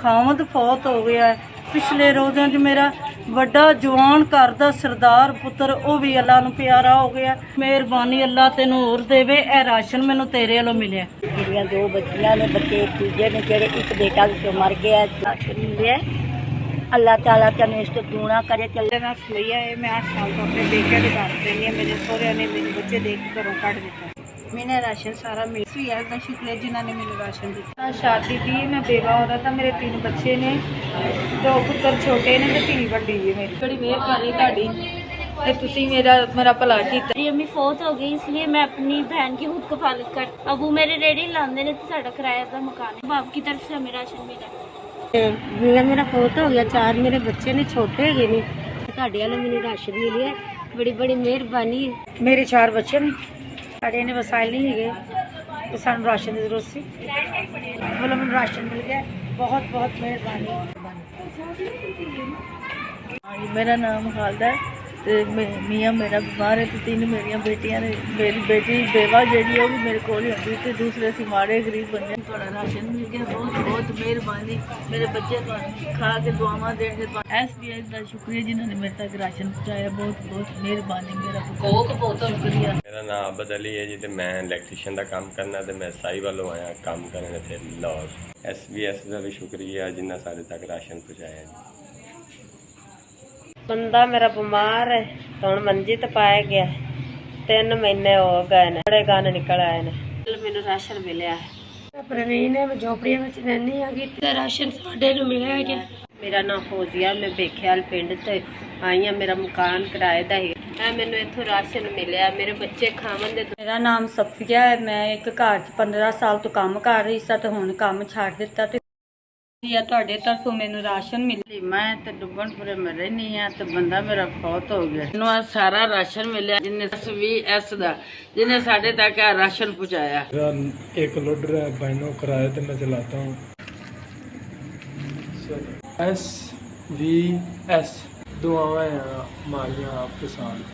ਖਾਮਦ ਫੌਤ ਹੋ ਗਿਆ ਹੈ। ਪਿਛਲੇ ਰੋਜ਼ਾਂ 'ਚ ਮੇਰਾ ਵੱਡਾ ਜਵਾਨ ਘਰ ਦਾ ਸਰਦਾਰ ਪੁੱਤਰ ਉਹ ਵੀ ਅੱਲਾ ਨੂੰ ਪਿਆਰਾ ਹੋ ਗਿਆ। ਮਿਹਰਬਾਨੀ ਅੱਲਾ ਤੈਨੂੰ ਹੋਰ ਦੇਵੇ। ਇਹ ਰਾਸ਼ਨ ਮੈਨੂੰ ਤੇਰੇ ਵੱਲੋਂ ਮਿਲਿਆ। मेरिया दो बच्चियां ने बच्चे एक दूजे ने जेड़े एक बेटा भी मर गया राशन मिले। अल्लाह ताला तने इसको दूना करे। चले मैं सुनैया है, मैं 8 साल तो अपने बेटे के घर रहनी है। मेरे सोहरे ने मेरे बच्चे देख के घरों कट दिता। मैंने राशन सारा मिल का शुक्र है जिन्होंने मेरे राशन दिया। शादी थी, मैं बेवा हो रहा था। मेरे 3 बच्चे ने, 2 पुत्र छोटे ने ते 3 वड्डी है। मेरी बड़ी मेहरबानी ताड़ी ते तुसी मेरा भला कीता। मेरी अम्मी फौत हो गई, इसलिए मैं अपनी बहन की खुद कफालत कर। अबू मेरे रेडी लाते ने तो साडा किराया का मकान है। बाप की तरफ से हमें राशन मिला। मेरा फौत हो गया। 4 मेरे बच्चे ने छोटे है ने ਤੁਹਾਡੇ ਵੱਲੋਂ ਮੈਨੂੰ ਰਾਸ਼ਨ ਮਿਲਿਆ। बड़ी बड़ी मेहरबानी है। मेरे 4 बच्चे ने साढ़े ने वसाइल नहीं है तो सानू राशन की जरूरत सी, बोलो मैं राशन मिल गया। बहुत बहुत मेहरबानी। मेरा नाम खालदा है ते मियाँ मेरा बीमार है। तो 3 मेरिया बेटियां ने। मेरी बेटी बेवा जी है भी मेरे को होती तो दूसरे असी माड़े गरीब बंदे। थोड़ा राशन मिल गया, बहुत बहुत मेहरबानी। मेरे बच्चे खा के दुआवां देंगे। SBI का शुक्रिया जिन्होंने मेरे तक राशन पहुँचाया। बहुत बहुत मेहरबानी। मेरा बहुत शुक्रिया। मेरा नाम अबद अली है जी ते मैं इलैक्ट्रीशियन का काम करना ते मैं साई वालों आया काम करने थे लाहौर। SBS का भी शुक्रिया जिन्हें साढ़े तक राशन पहुँचाया जी। बंदा मेरा बीमार है तो हुण मंजी ते पाया गया। 3 महीने हो गए ने, बड़े गाने निकल आए ने। मैनू राशन मिलिया है। प्रवीण है, मैं झोपड़ी में रहनी है। राशन साढ़े नूं मिलिया है। मेरा नाम फौजिया, मैं बेखेवाल पिंड ते आई हाँ। मेरा मकान किराए दा है। मैनू इत्थों राशन मिलिया। मेरे बच्चे खावन दे। मेरा नाम सफिया है। मैं एक घर 'ਚ 15 साल तो काम कर रही सा ते हुण काम छड्ड दिता ते ਤੁਹਾਡੇ ਤਰਫੋਂ ਮੈਨੂੰ ਰਾਸ਼ਨ ਮਿਲਿਆ। ਮੈਂ ਤੇ ਡੁੱਬਣਪੁਰੇ ਮੈਂ ਰਹਿਨੀ ਆ ਤੇ ਬੰਦਾ ਮੇਰਾ ਫੌਤ ਹੋ ਗਿਆ। ਮੈਨੂੰ ਆ ਸਾਰਾ ਰਾਸ਼ਨ ਮਿਲਿਆ ਜਿੰਨੇ SVS ਦਾ जिन्हें साढ़े तक राशन पहुँचाया। एक लोडर है बहनों किराए पे मैं चलाता हूँ। SVS दुआएं हमारी आपके साथ।